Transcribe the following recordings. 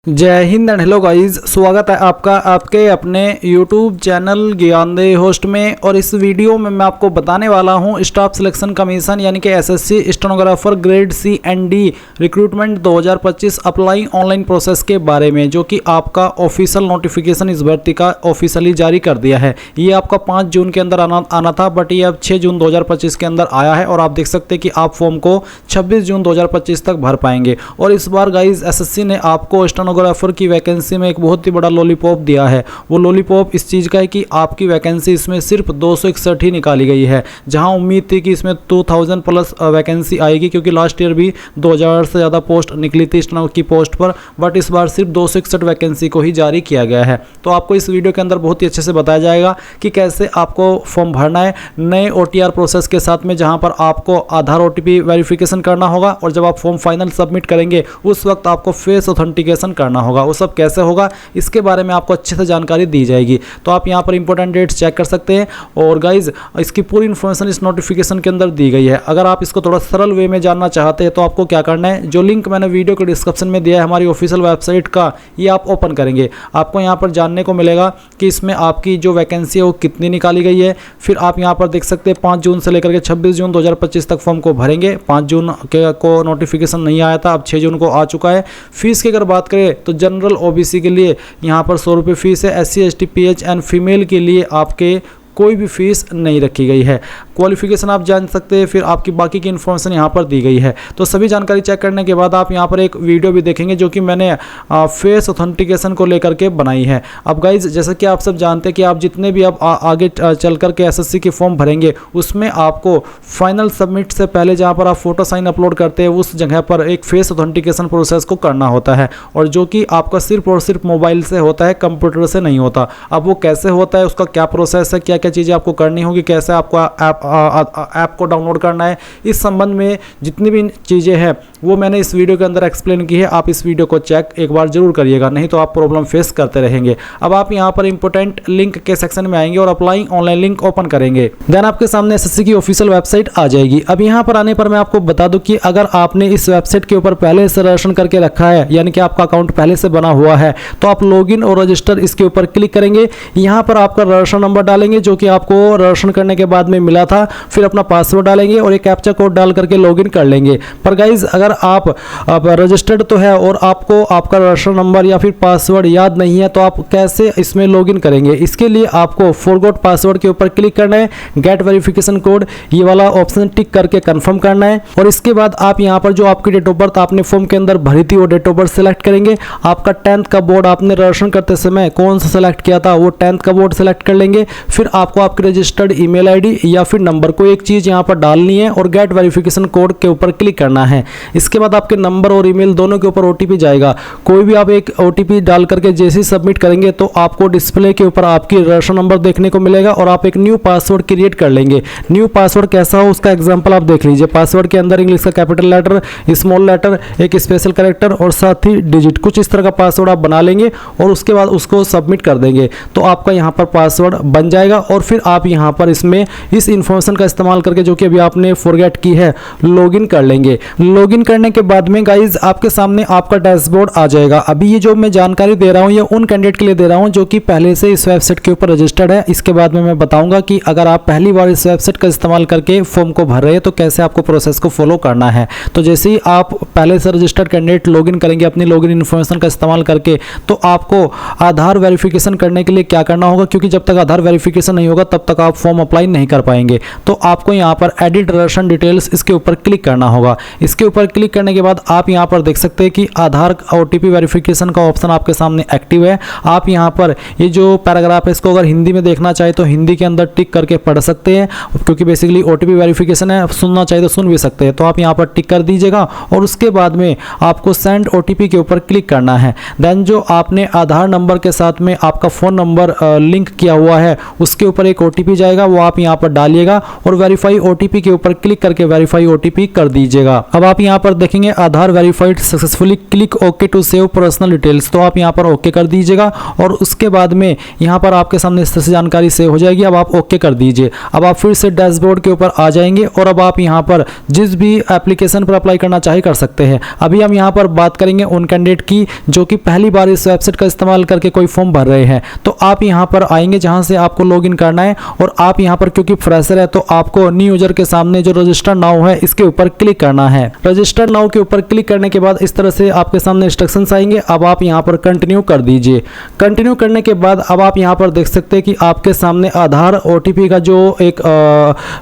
जय Hind and hello guys, स्वागत है आपका आपके अपने YouTube चैनल ज्ञानदे होस्ट में। और इस वीडियो में मैं आपको बताने वाला हूं स्टाफ सिलेक्शन कमीशन यानी कि SSC stenographer grade C and D recruitment 2025 apply online process के बारे में, जो कि आपका ऑफिशियल नोटिफिकेशन इस भर्ती का ऑफिशियली जारी कर दिया है। ये आपका 5 जून के अंदर आना था, बट ये अब 6 जून 2025 के अंदर आया है। और आप देख सकते हैं कि आप फॉर्म को 26 जून 2025 तक भर पाएंगे। और इस बार गाइज एसएससी ने आपको स्टेनोग्राफर की वैकेंसी में एक बहुत ही बड़ा लॉलीपॉप दिया है। वो लॉलीपॉप इस चीज़ का है कि आपकी वैकेंसी इसमें सिर्फ 261 ही निकाली गई है, जहां उम्मीद थी कि इसमें 2000 प्लस वैकेंसी आएगी, क्योंकि लास्ट ईयर भी 2000 से ज़्यादा पोस्ट निकली थी स्टेनो की पोस्ट पर। बट इस बार सिर्फ 261 वैकेंसी को ही जारी किया गया है। तो आपको इस वीडियो के अंदर बहुत ही अच्छे से बताया जाएगा कि कैसे आपको फॉर्म भरना है नए OTR प्रोसेस के साथ में, जहां पर आपको आधार OTP वेरिफिकेशन करना होगा। और जब आप फॉर्म फाइनल सबमिट करेंगे उस वक्त आपको फेस ऑथेंटिकेशन करना होगा। वो सब कैसे होगा इसके बारे में आपको अच्छे से जानकारी दी जाएगी। तो आप यहाँ पर इंपॉर्टेंट डेट्स चेक कर सकते हैं। और गाइज इसकी पूरी इन्फॉर्मेशन इस नोटिफिकेशन के अंदर दी गई है। अगर आप इसको थोड़ा सरल वे में जानना चाहते हैं तो आपको क्या करना है, जो लिंक मैंने वीडियो के डिस्क्रिप्शन में दिया है हमारी ऑफिशियल वेबसाइट का, ये आप ओपन करेंगे। आपको यहाँ पर जानने को मिलेगा कि इसमें आपकी जो वैकेंसी है वो कितनी निकाली गई है। फिर आप यहाँ पर देख सकते हैं 5 जून से लेकर के 26 जून 2025 तक फॉर्म को भरेंगे। 5 जून को नोटिफिकेशन नहीं आया था, अब 6 जून को आ चुका है। फीस की अगर बात करें तो जनरल OBC के लिए यहाँ पर 100 रुपये फीस है। SC ST PH and female के लिए आपके कोई भी फीस नहीं रखी गई है। क्वालिफिकेशन आप जान सकते हैं, फिर आपकी बाकी की इन्फॉर्मेशन यहाँ पर दी गई है। तो सभी जानकारी चेक करने के बाद आप यहाँ पर एक वीडियो भी देखेंगे जो कि मैंने फेस ऑथेंटिकेशन को लेकर के बनाई है। अब गाइज जैसा कि आप सब जानते हैं कि आप जितने भी आप आगे चल कर के SSC के फॉर्म भरेंगे उसमें आपको फाइनल सबमिट से पहले जहाँ पर आप फोटो साइन अपलोड करते हैं उस जगह पर एक फेस ऑथेंटिकेशन प्रोसेस को करना होता है, और जो कि आपका सिर्फ और सिर्फ मोबाइल से होता है, कंप्यूटर से नहीं होता। अब वो कैसे होता है, उसका क्या प्रोसेस है, क्या क्या चीज़ें आपको करनी होगी, कैसे आपको ऐप को डाउनलोड करना है, इस संबंध में जितनी भी चीज़ें हैं वो मैंने इस वीडियो के अंदर एक्सप्लेन की है। आप इस वीडियो को चेक एक बार जरूर करिएगा, नहीं तो आप प्रॉब्लम फेस करते रहेंगे। अब आप यहाँ पर इंपॉर्टेंट लिंक के सेक्शन में आएंगे और अप्लाई ऑनलाइन लिंक ओपन करेंगे। देन आपके सामने SSC की ऑफिशियल वेबसाइट आ जाएगी। अब यहाँ पर आने पर मैं आपको बता दूं कि अगर आपने इस वेबसाइट के ऊपर पहले से रजिस्ट्रेशन करके रखा है, यानी कि आपका अकाउंट पहले से बना हुआ है, तो आप लॉगिन और रजिस्टर इसके ऊपर क्लिक करेंगे। यहाँ पर आपका रजिस्ट्रेशन नंबर डालेंगे जो कि आपको रजिस्ट्रेशन करने के बाद में मिला था। फिर अपना पासवर्ड डालेंगे और एक कैप्चा कोड डाल करके लॉगिन कर लेंगे। पर गाइज अगर आप रजिस्टर्ड तो है और आपको आपका रजिस्ट्रेशन नंबर या फिर पासवर्ड याद नहीं है, तो आप कैसे इसमें लॉगिन करेंगे? इसके लिए आपको फॉरगॉट पासवर्ड के ऊपर क्लिक करना है, गेट वेरिफिकेशन कोड ये वाला ऑप्शन टिक करके कंफर्म करना है। और इसके बाद आप यहाँ पर जो आपकी डेट ऑफ बर्थ आपने फॉर्म के अंदर भरी थी वो डेट ऑफ बर्थ सेलेक्ट करेंगे। आपका 10th का बोर्ड आपने रजिस्ट्रेशन करते समय कौन सा सेलेक्ट किया था वो 10th का बोर्ड सेलेक्ट कर लेंगे। फिर आपको आपके रजिस्टर्ड ईमेल आईडी या फिर नंबर को एक चीज़ यहाँ पर डालनी है और गेट वेरिफिकेशन कोड के ऊपर क्लिक करना है। इसके बाद आपके नंबर और ईमेल दोनों के ऊपर OTP जाएगा। कोई भी आप एक OTP डाल करके जैसे ही सबमिट करेंगे तो आपको डिस्प्ले के ऊपर आपकी रजिस्ट्रेशन नंबर देखने को मिलेगा और आप एक न्यू पासवर्ड क्रिएट कर लेंगे। न्यू पासवर्ड कैसा हो उसका एग्जाम्पल आप देख लीजिए। पासवर्ड के अंदर इंग्लिश का कैपिटल लेटर, स्मॉल लेटर, एक स्पेशल कैरेक्टर और साथ ही डिजिट, कुछ इस तरह का पासवर्ड आप बना लेंगे और उसके बाद उसको सबमिट कर देंगे तो आपका यहाँ पर पासवर्ड बन जाएगा। और फिर आप यहाँ पर इसमें इस इंफॉर्मेशन का इस्तेमाल करके जो कि अभी आपने फॉरगेट की है लॉगिन कर लेंगे। लॉगिन करने के बाद में गाइज आपके सामने आपका डैशबोर्ड आ जाएगा। अभी ये जो मैं जानकारी दे रहा हूँ ये उन कैंडिडेट के लिए दे रहा हूँ जो कि पहले से इस वेबसाइट के ऊपर रजिस्टर्ड है। इसके बाद में मैं बताऊंगा कि अगर आप पहली बार इस वेबसाइट का इस्तेमाल करके फॉर्म को भर रहे हैं तो कैसे आपको प्रोसेस को फॉलो करना है। तो जैसे ही आप पहले से रजिस्टर्ड कैंडिडेट लॉगिन करेंगे अपनी लॉगिन इन्फॉर्मेशन का इस्तेमाल करके, तो आपको आधार वेरिफिकेशन करने के लिए क्या करना होगा, क्योंकि जब तक आधार वेरिफिकेशन नहीं होगा तब तक आप फॉर्म अप्लाई नहीं कर पाएंगे। तो आपको यहाँ पर एडिट रजिस्ट्रेशन डिटेल्स इसके ऊपर क्लिक करना होगा। इसके ऊपर क्लिक करने के बाद आप यहाँ पर देख सकते हैं कि आधार OTP वेरिफिकेशन का ऑप्शन आपके सामने एक्टिव है। आप यहाँ पर ये जो पैराग्राफ है इसको अगर हिंदी में देखना चाहे तो हिंदी के अंदर टिक करके पढ़ सकते हैं, क्योंकि बेसिकली OTP वेरिफिकेशन है, सुनना चाहिए तो सुन भी सकते हैं। तो आप यहाँ पर टिक कर दीजिएगा और उसके बाद में आपको सेंड OTP के ऊपर क्लिक करना है। देन जो आपने आधार नंबर के साथ में आपका फ़ोन नंबर लिंक किया हुआ है उसके ऊपर एक OTP जाएगा, वो आप यहाँ पर डालिएगा। डालिएगा और वेरीफाई ओटीपी के ऊपर क्लिक करके वेरीफाई ओटीपी कर दीजिएगा। अब आप यहाँ पर देखेंगे Aadhaar verified successfully, click okay to save personal details, तो आप यहाँ पर ओके कर दीजिएगा और उसके बाद में यहाँ पर आपके सामने इस तरह से जानकारी सेव हो जाएगी। अब आप ओके कर दीजिए। अब आप फिर से डैशबोर्ड के ऊपर आ जाएंगे और अब आप यहाँ पर जिस भी एप्लीकेशन पर अप्लाई करना चाहे कर सकते हैं। अभी हम यहाँ पर बात करेंगे उन कैंडिडेट की जो कि पहली बार इस वेबसाइट का इस्तेमाल करके कोई फॉर्म भर रहे हैं। तो आप यहाँ पर आएंगे जहाँ से आपको लॉगिन करना है और आप यहाँ पर क्योंकि फ्रेशर है तो आपको न्यू यूजर के सामने जो रजिस्टर नाउ है इसके ऊपर क्लिक करना है। रजिस्टर नाउ के ऊपर क्लिक करने के बाद इस तरह से आपके सामने इंस्ट्रक्शंस आएंगे। अब आप यहाँ पर कंटिन्यू कर दीजिए। कंटिन्यू करने के बाद अब आप यहाँ पर देख सकते हैं कि आपके सामने आधार ओटीपी का जो एक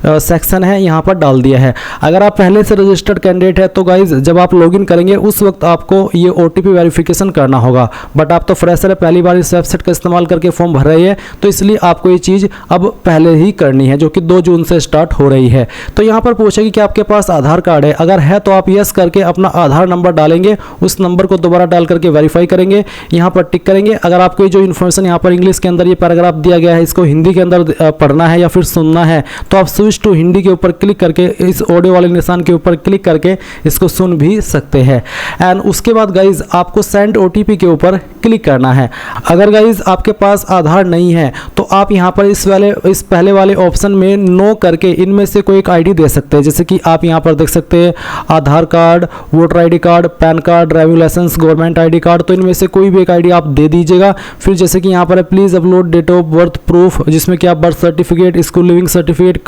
सेक्शन है यहाँ पर डाल दिया है। अगर आप पहले से रजिस्टर्ड कैंडिडेट है तो गाइज जब आप लॉगिन करेंगे उस वक्त आपको ये ओटीपी वेरिफिकेशन करना होगा, बट आप तो फ्रेशर है, पहली बार इस वेबसाइट का इस्तेमाल करके फॉर्म भर रही है, तो इसलिए आपको ये चीज़ अब पहले ही करनी है जो कि 2 जून से स्टार्ट हो रही है। तो यहाँ पर पूछेगी कि आपके पास आधार कार्ड है, अगर है तो आप यस करके अपना आधार नंबर डालेंगे, उस नंबर को दोबारा डाल करके वेरीफाई करेंगे, यहाँ पर टिक करेंगे। अगर आपको जो इन्फॉर्मेशन यहाँ पर इंग्लिश के अंदर ये पैराग्राफ दिया गया है इसको हिंदी के अंदर पढ़ना है या फिर सुनना है तो आप स्विच टू हिंदी के ऊपर क्लिक करके इस ऑडियो वाले निशान के ऊपर क्लिक करके इसको सुन भी सकते हैं। एंड उसके बाद गाइज आपको सेंड ओटीपी के ऊपर क्लिक करना है। अगर गाइज आपके पास आधार नहीं है तो आप यहाँ पर इस पहले वाले ऑप्शन में नो करके इनमें से कोई एक आईडी दे सकते हैं। जैसे कि आप यहाँ पर देख सकते हैं Aadhaar card, voter ID card, PAN card, driving licence, government ID card, तो इनमें से कोई भी एक आईडी आप दे दीजिएगा। फिर जैसे कि यहाँ पर है please upload date of birth proof, जिसमें कि आप birth certificate, school leaving certificate,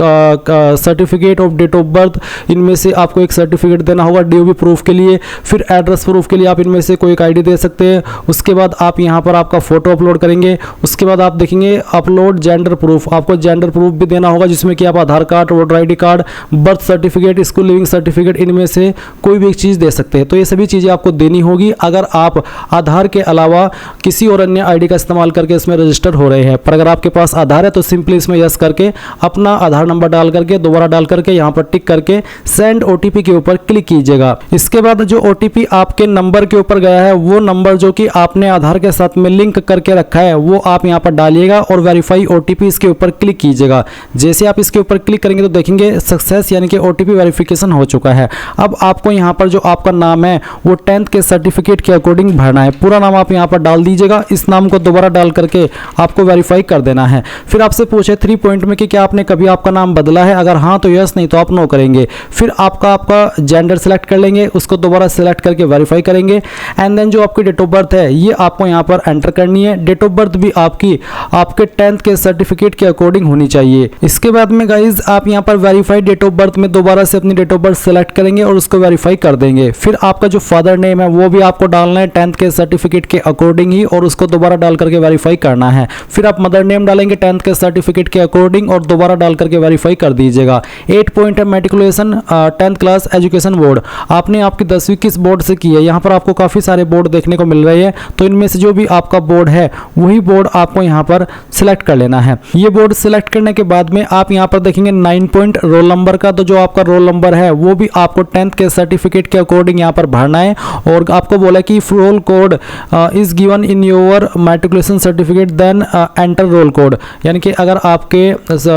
certificate of date of birth, इनमें से आपको एक सर्टिफिकेट देना होगा डीओबी प्रूफ के लिए। फिर एड्रेस प्रूफ के लिए आप इनमें से कोई एक आईडी दे सकते हैं। उसके बाद आप यहाँ पर आपका फोटो अपलोड करेंगे। उसके बाद आप देखेंगे अपलोड जेंडर प्रूफ, आपको जेंडर प्रूफ भी देना होगा जिसमें कि आप Aadhaar card, voter ID card, birth certificate, school leaving certificate, इनमें से कोई भी एक चीज़ दे सकते हैं। तो ये सभी चीज़ें आपको देनी होगी अगर आप आधार के अलावा किसी और अन्य आईडी का इस्तेमाल करके इसमें रजिस्टर हो रहे हैं। पर अगर आपके पास आधार है तो सिंपली इसमें यस करके अपना आधार नंबर डाल करके दोबारा डाल करके यहाँ पर टिक करके सेंड ओटीपी के ऊपर क्लिक कीजिएगा। इसके बाद जो ओटीपी आपके नंबर के ऊपर गया है वो नंबर जो कि आपने आधार के साथ में लिंक करके रखा है वो आप यहाँ पर डालिएगा और वेरीफाई ओटीपी इसके ऊपर क्लिक कीजिएगा। जैसे आप इसके ऊपर क्लिक करेंगे तो देखेंगे सक्सेस यानी कि ओटीपी वेरिफिकेशन हो चुका है। अब आपको यहाँ पर जो आपका नाम है वो 10th के सर्टिफिकेट के अकॉर्डिंग भरना है। पूरा नाम आप यहाँ पर डाल दीजिएगा। इस नाम को दोबारा डाल करके आपको वेरीफाई कर देना है। फिर आपसे पूछे 3 पॉइंट में कि क्या आपने कभी आपका नाम बदला है, अगर हाँ तो यस, नहीं तो आप नो करेंगे। फिर आपका जेंडर सेलेक्ट कर लेंगे, उसको दोबारा सेलेक्ट करके वेरीफाई करेंगे। एंड देन जो आपकी डेट ऑफ बर्थ है ये आपको यहाँ पर एंटर करनी है। डेट ऑफ बर्थ भी आपके 10th के सर्टिफिकेट के अकॉर्डिंग होनी चाहिए। इसके बाद में गाइज आप यहाँ पर वेरीफाइड डेट ऑफ बर्थ में दोबारा से अपनी डेट ऑफ बर्थ सेलेक्ट करेंगे और उसको वेरीफाई कर देंगे। फिर आपका जो फादर नेम है वो भी आपको डालना है 10th के सर्टिफिकेट के अकॉर्डिंग ही और उसको दोबारा डाल करके वेरीफाई करना है। फिर आप मदर नेम डालेंगे 10th के सर्टिफिकेट के अकॉर्डिंग और दोबारा डाल करके वेरीफाई कर दीजिएगा। 8 पॉइंट है matriculation 10th class education board, आपने आपकी 10वीं किस बोर्ड से की है। यहाँ पर आपको काफ़ी सारे बोर्ड देखने को मिल रहे हैं, तो इनमें से जो भी आपका बोर्ड है वही बोर्ड आपको यहाँ पर सिलेक्ट कर लेना है। ये बोर्ड सिलेक्ट करने के बाद में आप यहाँ पर देखेंगे 9 पॉइंट रोल नंबर का, तो जो आपका रोल नंबर है वो भी आपको 10th के सर्टिफिकेट के अकॉर्डिंग यहाँ पर भरना है। और आपको बोला कि if roll code is given in your matriculation certificate then enter roll code, यानी कि अगर आपके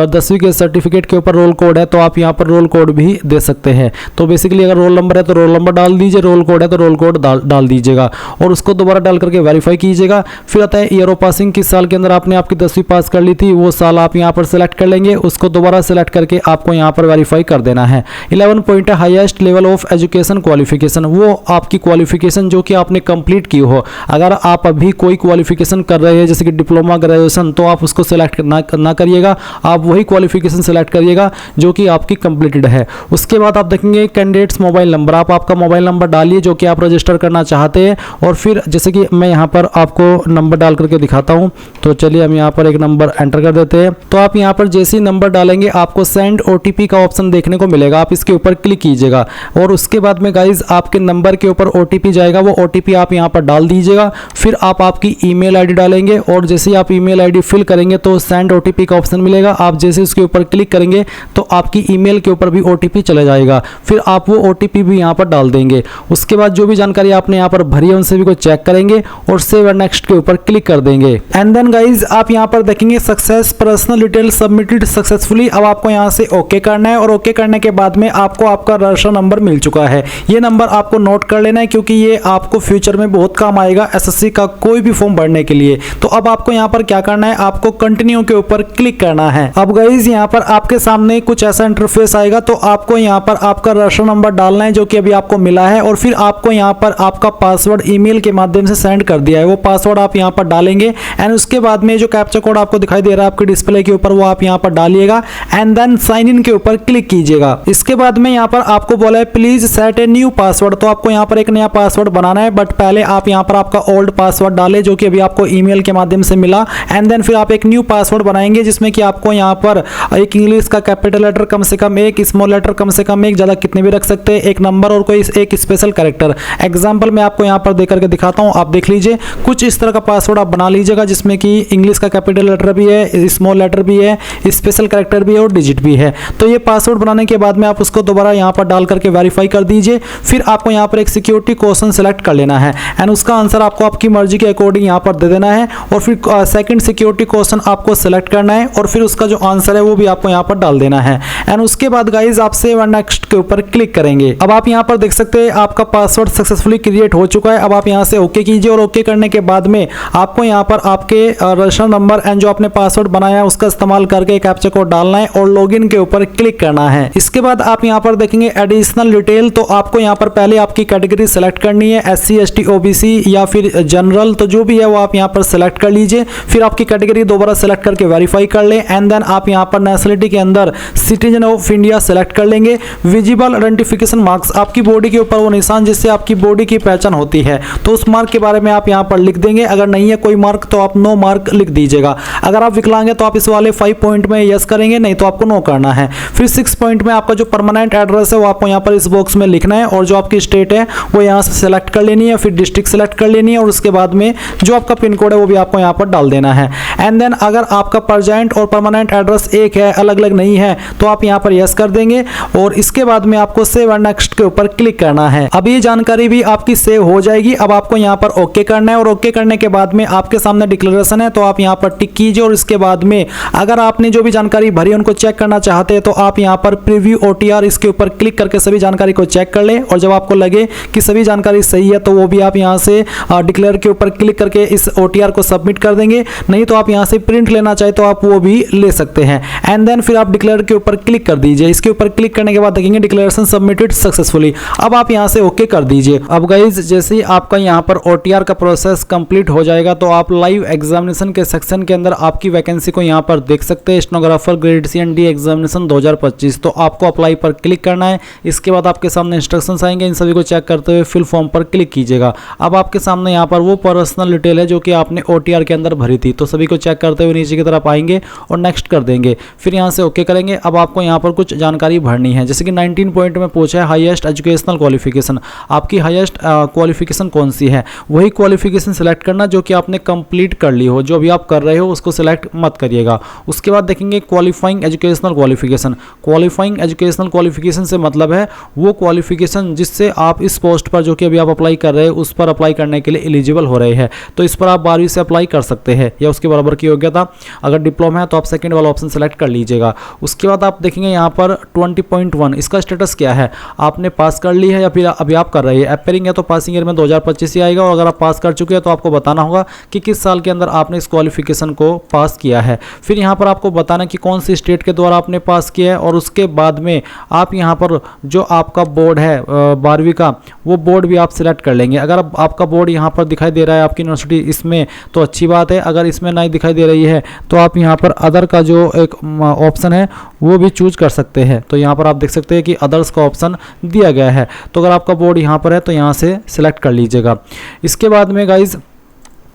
10वीं के सर्टिफिकेट के ऊपर रोल कोड है तो आप यहाँ पर रोल कोड भी दे सकते हैं। तो बेसिकली अगर रोल नंबर है तो रोल नंबर डाल दीजिए, रोल कोड है तो रोल कोड डाल दीजिएगा और उसको दोबारा डाल करके वेरीफाई कीजिएगा। फिर आता है ईयर ऑफ पासिंग, किस साल के अंदर आपने आपकी 10वीं पास कर ली थी वो साल आप यहाँ पर सेलेक्ट कर लेंगे, उसको दोबारा सेलेक्ट करके आपको यहाँ पर वेरीफाई कर देना है। 11 पॉइंट है highest level of education qualification, वो आपकी क्वालिफिकेशन जो कि आपने कंप्लीट की हो। अगर आप अभी कोई क्वालिफिकेशन कर रहे हैं जैसे कि डिप्लोमा, ग्रेजुएशन, तो आप उसको सेलेक्ट ना करिएगा, आप वही क्वालिफिकेशन सेलेक्ट करिएगा जो कि आपकी कंप्लीटेड है। उसके बाद आप देखेंगे कैंडिडेट्स मोबाइल नंबर, आप आपका मोबाइल नंबर डालिए जो कि आप रजिस्टर करना चाहते हैं। और फिर जैसे कि मैं यहाँ पर आपको नंबर डाल करके दिखाता हूँ, तो चलिए हम यहाँ पर एक नंबर एंटर कर देते हैं। तो आप यहाँ पर जैसे ही नंबर डालेंगे आपको सेंड ओटीपी का ऑप्शन देखने को मिलेगा, आप इसके ऊपर क्लिक कीजिएगा और उसके बाद में गाइज आपके नंबर के ऊपर ओटीपी जाएगा, वो ओटीपी आप यहाँ पर डाल दीजिएगा। फिर आप आपकी ईमेल आईडी डालेंगे और जैसे ही आप ईमेल आईडी फिल करेंगे तो सेंड ओटीपी का ऑप्शन मिलेगा, आप जैसे उसके ऊपर क्लिक करेंगे तो आपकी ईमेल के ऊपर भी ओटीपी चला जाएगा। फिर आप वो ओटीपी भी यहाँ पर डाल देंगे। उसके बाद जो भी जानकारी आपने यहाँ पर भरी है उन सभी को चेक करेंगे और सेव एंड नेक्स्ट के ऊपर क्लिक कर देंगे। एंड देन गाइज आप यहाँ पर देखेंगे success personal detail submitted successful successfully. अब आपको यहाँ से ओके करना है और ओके करने के बाद में आपको आपका रजिस्टर नंबर मिल चुका है। ये नंबर आपको नोट कर लेना है क्योंकि ये आपको फ्यूचर में बहुत काम आएगा एसएससी का कोई भी फॉर्म भरने के लिए। तो अब आपको यहाँ पर क्या करना है, आपको कंटिन्यू के ऊपर क्लिक करना है। अब गाइज यहाँ पर आपके सामने कुछ ऐसा इंटरफेस आएगा, तो आपको यहाँ पर आपका रजिस्टर नंबर डालना है जो कि अभी आपको मिला है, और फिर आपको यहाँ पर आपका पासवर्ड ईमेल के माध्यम से सेंड कर दिया है, वो पासवर्ड आप यहाँ पर डालेंगे। एंड उसके बाद में जो कैप्चा कोड आपको दिखाई दे रहा है आपके डिस्प्ले के ऊपर, वो आप यहाँ पर डालिएगा एंड देन साइन इन के ऊपर क्लिक कीजिएगा। इसके बाद में यहाँ पर आपको बोला है please set a new password, तो आपको यहाँ पर एक नया पासवर्ड बनाना है, बट पहले आप यहाँ पर आपका ओल्ड पासवर्ड डालें जो कि अभी आपको ईमेल के माध्यम से मिला। एंड देन फिर आप एक न्यू पासवर्ड बनाएंगे जिसमें कि आपको यहाँ पर एक इंग्लिश का कैपिटल लेटर कम से कम एक, स्मॉल लेटर कम से कम एक, ज़्यादा कितने भी रख सकते हैं, एक नंबर और कोई एक स्पेशल कैरेक्टर। एग्जाम्पल मैं आपको यहाँ पर देख करके दिखाता हूँ, आप देख लीजिए। कुछ इस तरह का पासवर्ड आप बना लीजिएगा जिसमें कि इंग्लिश का कैपिटल लेटर भी है, स्मॉल लेटर भी है, स्पेशल कैरेक्टर भी है और डिजिट भी है। तो ये पासवर्ड बनाने के बाद में आप उसको दोबारा यहाँ पर डाल करके वेरीफाई कर दीजिए। फिर आपको यहाँ पर एक सिक्योरिटी क्वेश्चन सेलेक्ट कर लेना है एंड उसका आंसर आपको आपकी मर्जी के अकॉर्डिंग यहाँ पर दे देना है, और फिर सेकंड सिक्योरिटी क्वेश्चन आपको सेलेक्ट करना है और फिर उसका जो आंसर है वो भी आपको यहाँ पर डाल देना है। एंड उसके बाद गाइज आप सेव एंड नेक्स्ट के ऊपर क्लिक करेंगे। अब आप यहाँ पर देख सकते हैं आपका पासवर्ड सक्सेसफुली क्रिएट हो चुका है। अब आप यहाँ से ओके कीजिए और ओके करने के बाद में आपको यहाँ पर आपके रजिस्टर नंबर एंड जो आपने पासवर्ड बनाया है उसका इस्तेमाल करके कैप्चा कोड डालना है और लॉगिन के ऊपर क्लिक करना है। इसके बाद आप यहाँ पर देखेंगे एडिशनल डिटेल, तो आपको यहाँ पर पहले आपकी कैटेगरी सेलेक्ट करनी है, SC ST OBC या फिर जनरल, तो जो भी है वो आप यहाँ पर सेलेक्ट कर लीजिए। फिर आपकी कैटेगरी दोबारा सेलेक्ट करके वेरीफाई कर लें एंड देन आप यहाँ पर नेशनलिटी के अंदर सिटीजन ऑफ इंडिया सेलेक्ट कर लेंगे। विजिबल आइडेंटिफिकेशन मार्क्स, आपकी बॉडी के ऊपर वो निशान जिससे आपकी बॉडी की पहचान होती है, तो उस मार्क के बारे में आप यहाँ पर लिख देंगे। अगर नहीं है कोई मार्क तो आप नो मार्क लिख दीजिएगा। अगर आप विकलांग है तो आप इस वाले 5 पॉइंट में यस करेंगे, नहीं तो आपको नो करना है। फिर 6 पॉइंट में आपका जो परमानेंट एड्रेस है वो आपको यहाँ पर इस बॉक्स में लिखना है, और जो आपकी स्टेट है वो यहाँ से सेलेक्ट कर लेनी है, फिर डिस्ट्रिक्ट सेलेक्ट कर लेनी है, और उसके बाद में जो आपका पिन कोड है वो भी आपको यहाँ पर डाल देना है। एंड देन अगर आपका प्रेजेंट और परमानेंट एड्रेस एक है, अलग अलग नहीं है, तो आप यहाँ पर यस कर देंगे और इसके बाद में आपको सेव एंड नेक्स्ट के ऊपर क्लिक करना है। अब ये जानकारी भी आपकी सेव हो जाएगी। अब आपको यहाँ पर ओके करना है और ओके करने के बाद में आपके सामने डिक्लेरेशन है, तो आप यहाँ पर टिक कीजिए और इसके बाद में अगर आपने जो भी जानकारी भरी उनको चेक करना चाहते हैं तो आप यहाँ पर प्रीव्यू OTR इसके ऊपर क्लिक करके सभी जानकारी को चेक कर लें, और जब आपको लगे कि सभी जानकारी सही है तो वो भी आप यहाँ से डिक्लेयर के ऊपर क्लिक करके इस OTR को सबमिट कर देंगे। नहीं तो आप यहाँ से प्रिंट लेना चाहे तो आप वो भी ले सकते हैं। एंड देन फिर आप डिक्लेयर के ऊपर क्लिक कर दीजिए। इसके ऊपर क्लिक करने के बाद देखेंगे डिक्लेरेशन सबमिटेड सक्सेसफुली। अब आप यहाँ से ओके कर दीजिए। अब गाइज जैसे ही आपका यहाँ पर OTR का प्रोसेस कंप्लीट हो जाएगा तो आप लाइव एग्जामिनेशन के सेक्शन के अंदर आपकी वैकेंसी को यहाँ पर देख सकते हैं, stenographer grade C and D examination 2025। तो आपको अप्लाई पर क्लिक करना है। इसके बाद आपके सामने इंस्ट्रक्शंस आएंगे, इन सभी को चेक करते हुए फिल फॉर्म पर क्लिक कीजिएगा। अब आपके सामने यहाँ पर वो पर्सनल डिटेल है जो कि आपने OTR के अंदर भरी थी, तो सभी को चेक करते हुए नीचे की तरफ आएंगे और नेक्स्ट कर देंगे, फिर यहाँ से ओके करेंगे। अब आपको यहाँ पर कुछ जानकारी भरनी है, जैसे कि 19 पॉइंट में पूछा है हाईएस्ट एजुकेशनल क्वालिफिकेशन, आपकी हाईएस्ट क्वालिफिकेशन कौन सी है, वही क्वालिफिकेशन सेलेक्ट करना जो कि आपने कंप्लीट कर ली हो। जो अभी आप कर रहे हो उसको सेलेक्ट मत करिएगा। उसके बाद देखेंगे qualifying educational qualification. Qualifying educational qualification से मतलब है वो क्वालिफिकेशन जिससे आप इस पोस्ट पर जो कि अभी आप अप्लाई कर रहे हैं उस पर अप्लाई करने के लिए एलिजिबल हो रहे हैं। तो इस पर आप 12वीं से अप्लाई कर सकते हैं या उसके बराबर की योग्यता। अगर डिप्लोमा है तो आप सेकंड वाला ऑप्शन सेलेक्ट कर लीजिएगा। उसके बाद आप देखेंगे यहाँ पर 20.1 इसका स्टेटस क्या है, आपने पास कर ली है या फिर अभी आप कर रहे हैं। अपेयरिंग है तो पासिंग ईयर में 2025 ही आएगा, और अगर आप पास कर चुके हैं तो आपको बताना होगा कि किस साल के अंदर आपने इस क्वालिफिकेशन को पास किया है। फिर यहाँ पर आपको बताना कि कौन सी स्टेट के द्वारा आपने पास किया है, और उसके बाद में आप यहाँ पर जो आपका बोर्ड है 12वीं का वो बोर्ड भी आप सिलेक्ट कर लेंगे। अगर आपका बोर्ड यहाँ पर दिखाई दे रहा है आपकी यूनिवर्सिटी इसमें तो अच्छी बात है, अगर इसमें नहीं दिखाई दे रही है तो आप यहाँ पर अदर का जो एक ऑप्शन है वो भी चूज कर सकते हैं। तो यहाँ पर आप देख सकते हैं कि अदर्स का ऑप्शन दिया गया है, तो अगर आपका बोर्ड यहाँ पर है तो यहाँ से सिलेक्ट कर लीजिएगा। इसके बाद में गाइज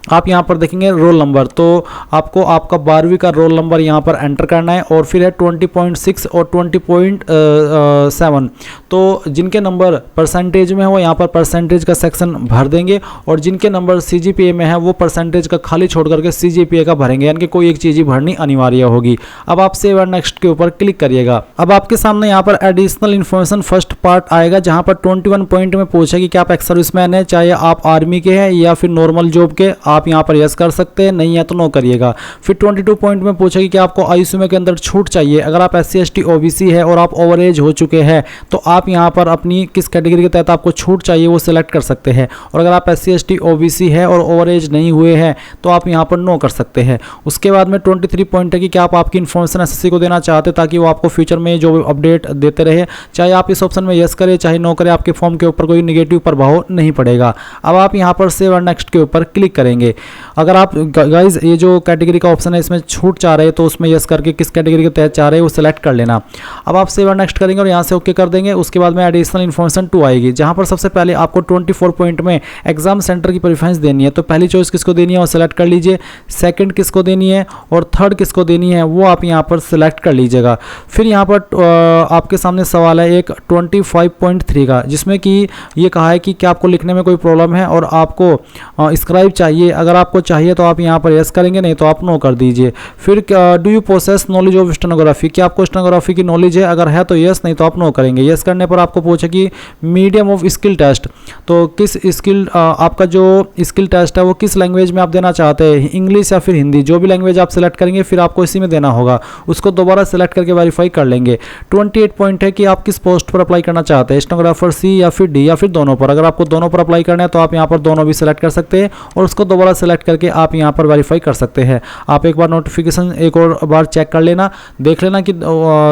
आप यहाँ पर देखेंगे रोल नंबर, तो आपको आपका 12वीं का रोल नंबर यहाँ पर एंटर करना है, और फिर है 20.6 और 20.7। तो जिनके नंबर परसेंटेज में है वो यहाँ पर परसेंटेज का सेक्शन भर देंगे, और जिनके नंबर CGPA में है वो परसेंटेज का खाली छोड़ करके CGPA का भरेंगे, यानी कि कोई एक चीज़ ही भरनी अनिवार्य होगी। अब आप सेव एंड नेक्स्ट के ऊपर क्लिक करिएगा। अब आपके सामने यहाँ पर एडिशनल इन्फॉर्मेशन फर्स्ट पार्ट आएगा, जहाँ पर 21 पॉइंट में पूछा कि क्या आप एक्स सर्विसमैन है, चाहे आप आर्मी के हैं या फिर नॉर्मल जॉब के, आप यहाँ पर यस कर सकते हैं, नहीं है तो नो करिएगा। फिर 22 पॉइंट में पूछा कि आपको आयु सीमा के अंदर छूट चाहिए। अगर आप SC ST OBC है और आप ओवर एज हो चुके हैं तो आप यहाँ पर अपनी किस कैटेगरी के तहत आपको छूट चाहिए वो सिलेक्ट कर सकते हैं। और अगर आप SC ST OBC है और ओवर एज नहीं हुए हैं तो आप यहाँ पर नो कर सकते हैं। उसके बाद में 23 पॉइंट है कि क्या आप आपकी इन्फॉर्मेशन SSC को देना चाहते हैं ताकि वो आपको फ्यूचर में जो अपडेट देते रहे। चाहे आप इस ऑप्शन में यस करें चाहे नो करें, आपके फॉर्म के ऊपर कोई निगेटिव प्रभाव नहीं पड़ेगा। अब आप यहाँ पर सेव एंड नेक्स्ट के ऊपर क्लिक करेंगे। अगर आप गाइज ये जो कैटेगरी का ऑप्शन है इसमें छूट चाह रहे हैं तो उसमें यस करके किस कैटेगरी के तहत चाह रहे हैं वो सिलेक्ट कर लेना। अब आप सेव एंड नेक्स्ट करेंगे और यहाँ से ओके कर देंगे। उसके बाद में एडिशनल इन्फॉर्मेशन 2 आएगी, जहाँ पर सबसे पहले आपको 24 पॉइंट में एग्जाम सेंटर की प्रेफरेंस देनी है। तो पहली चॉइस किसको देनी है वो सिलेक्ट कर लीजिए, सेकंड किसको देनी है और थर्ड किसको देनी है वो आप यहाँ पर सिलेक्ट कर लीजिएगा। फिर यहाँ पर आपके सामने सवाल है एक 25.3 का, जिसमें कि ये कहा है कि क्या आपको लिखने में कोई प्रॉब्लम है और आपको स्क्राइब चाहिए। अगर आपको चाहिए तो आप यहाँ पर यस करेंगे, नहीं तो आप नो कर दीजिए। फिर do you possess knowledge of stenography, क्या आपको स्टेनोग्राफी की नॉलेज है। अगर है तो यस, नहीं तो आप नो करेंगे। यस करने पर आपको पूछे कि मीडियम ऑफ स्किल टेस्ट, तो किस स्किल आपका जो स्किल टेस्ट है वो किस लैंग्वेज में आप देना चाहते हैं, इंग्लिश या फिर हिंदी। जो भी लैंग्वेज आप सिलेक्ट करेंगे फिर आपको इसी में देना होगा, उसको दोबारा सिलेक्ट करके वेरीफाई कर लेंगे। 28 पॉइंट है कि आप किस पोस्ट पर अप्लाई करना चाहते हैं, स्टेनोग्राफर C या फिर D या फिर दोनों पर। अगर आपको दोनों पर अप्लाई करना है तो आप यहाँ पर दोनों भी सिलेक्ट कर सकते हैं और उसको दोबारा सिलेक्ट करके आप यहाँ पर वेरीफाई कर सकते हैं। आप एक बार नोटिफिकेशन एक और बार चेक कर लेना, देख लेना कि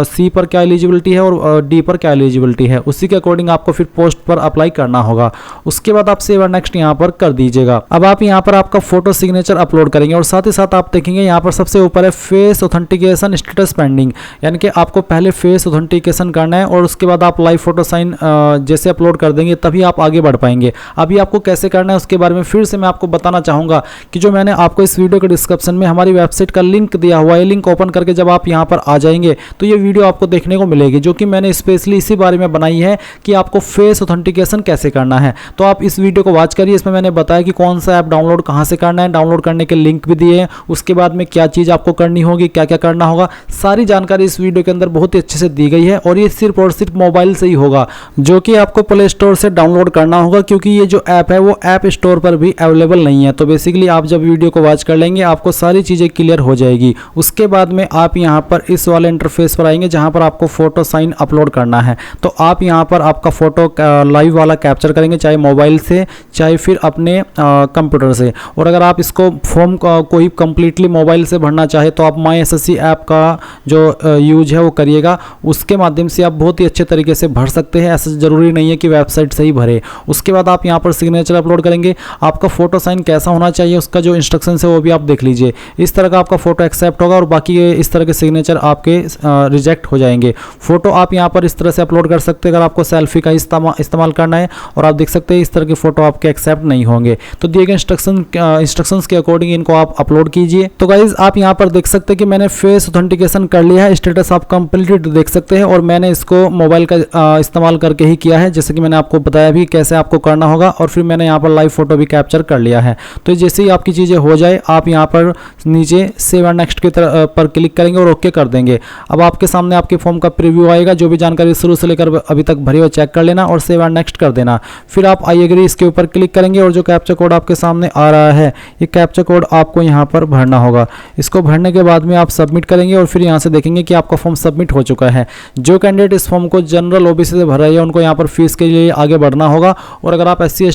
C पर क्या एलिजिबिलिटी है और D पर क्या एलिजिबिलिटी है, उसी के अकॉर्डिंग आपको फिर पोस्ट पर अप्लाई करना होगा। उसके बाद आप सेव एंड नेक्स्ट यहाँ पर कर दीजिएगा। अब आप यहाँ पर आपका फोटो सिग्नेचर अपलोड करेंगे और साथ ही साथ आप देखेंगे यहाँ पर सबसे ऊपर है फेस ऑथेंटिकेशन स्टेटस पेंडिंग, यानी कि आपको पहले फेस ऑथेंटिकेशन करना है और उसके बाद आप लाइव फोटो साइन जैसे अपलोड कर देंगे तभी आप आगे बढ़ पाएंगे। अभी आपको कैसे करना है उसके बारे में फिर से मैं आपको बताना चाहूँगा कि जो मैंने आपको इस वीडियो के डिस्क्रिप्शन में हमारी वेबसाइट का लिंक दिया हुआ है, लिंक ओपन करके जब आप यहाँ पर आ जाएंगे तो ये वीडियो आपको देखने को मिलेगी, जो कि मैंने स्पेशली इसी बारे में बनाई है कि आपको फेस ऑथेंटिकेशन कैसे करना है। तो आप इस वीडियो को वॉच करिए, इसमें मैंने बताया कि कौन सा ऐप डाउनलोड कहाँ से करना है, डाउनलोड करने के लिंक भी दिए हैं, उसके बाद में क्या चीज़ आपको करनी होगी, क्या क्या करना होगा, सारी जानकारी इस वीडियो के अंदर बहुत ही अच्छे से दी गई है। और ये सिर्फ और सिर्फ मोबाइल से ही होगा, जो कि आपको प्ले स्टोर से डाउनलोड करना होगा, क्योंकि ये जो ऐप है वो ऐप स्टोर पर भी अवेलेबल नहीं है। तो बेसिकली आप जब वीडियो को वॉच कर लेंगे आपको सारी चीज़ें क्लियर हो जाएगी। उसके बाद में आप यहाँ पर इस वाले इंटरफेस पर आएंगे जहाँ पर आपको फोटो साइन अपलोड करना है। तो आप यहाँ पर आपका फोटो लाइव वाला कैप्चर करेंगे, चाहे मोबाइल से चाहे फिर अपने कंप्यूटर से। और अगर आप इसको फॉर्म कोई कंप्लीटली मोबाइल से भरना चाहे तो आप माई SSC ऐप का जो यूज है वो करिएगा, उसके माध्यम से आप बहुत ही अच्छे तरीके से भर सकते हैं। ऐसा ज़रूरी नहीं है कि वेबसाइट से ही भरे। उसके बाद आप यहाँ पर सिग्नेचर अपलोड करेंगे। आपका फोटो साइन कैसा होना चाहिए उसका जो इंस्ट्रक्शन है वो भी आप देख लीजिए। इस तरह का आपका फोटो एक्सेप्ट होगा और बाकी इस तरह के सिग्नेचर आपके रिजेक्ट हो जाएंगे। फोटो आप यहाँ पर इस तरह से अपलोड कर सकते हैं अगर आपको सेल्फी का इस्तेमाल करना है, और आप देख सकते हैं इस तरह के फोटो आपके एक्सेप्ट नहीं होंगे। तो दिए गए इंस्ट्रक्शंस के अकॉर्डिंग इनको आप अपलोड कीजिए। तो गाइज आप यहाँ पर देख सकते हैं कि मैंने फेस ऑथेंटिकेशन कर लिया है, स्टेटस आप कंप्लीट देख सकते हैं, और मैंने इसको मोबाइल का इस्तेमाल करके ही किया है, जैसे कि मैंने आपको बताया भी कैसे आपको करना होगा। और फिर मैंने यहाँ पर लाइव फोटो भी कैप्चर कर लिया है। तो जैसे ही आपकी चीज़ें हो जाए आप यहाँ पर नीचे सेव एंड नेक्स्ट की पर क्लिक करेंगे और ओके कर देंगे। अब आपके सामने आपके फॉर्म का प्रीव्यू आएगा, जो भी जानकारी शुरू से लेकर अभी तक भरी हो चेक कर लेना और सेव एंड नेक्स्ट कर देना। फिर आप आई एग्री इसके ऊपर क्लिक करेंगे और जो कैप्चा कोड आपके सामने आ रहा है ये कैप्चा कोड आपको यहाँ पर भरना होगा। इसको भरने के बाद में आप सबमिट करेंगे और फिर यहाँ से देखेंगे कि आपका फॉर्म सबमिट हो चुका है। जो कैंडिडेट इस फॉर्म को जनरल OBC से भर रही है उनको यहाँ पर फीस के लिए आगे बढ़ना होगा। और अगर आप SC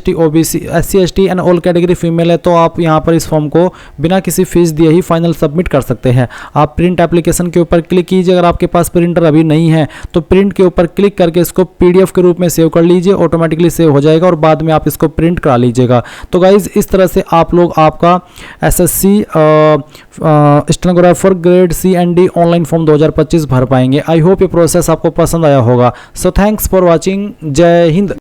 ST and all category female है तो आप यहाँ पर इस फॉर्म को बिना किसी फीस दिए ही फाइनल सबमिट कर सकते हैं। आप प्रिंट एप्लीकेशन के ऊपर क्लिक कीजिए। अगर आपके पास प्रिंटर अभी नहीं है तो प्रिंट के ऊपर क्लिक करके इसको PDF के रूप में सेव कर लीजिए, ऑटोमेटिकली सेव हो जाएगा और बाद में आप इसको प्रिंट करा लीजिएगा। तो गाइज इस तरह से आप लोग आपका SSC stenographer grade C and D online form 2025 भर पाएंगे। आई होप ये प्रोसेस आपको पसंद आया होगा। So thanks for watching. जय हिंद।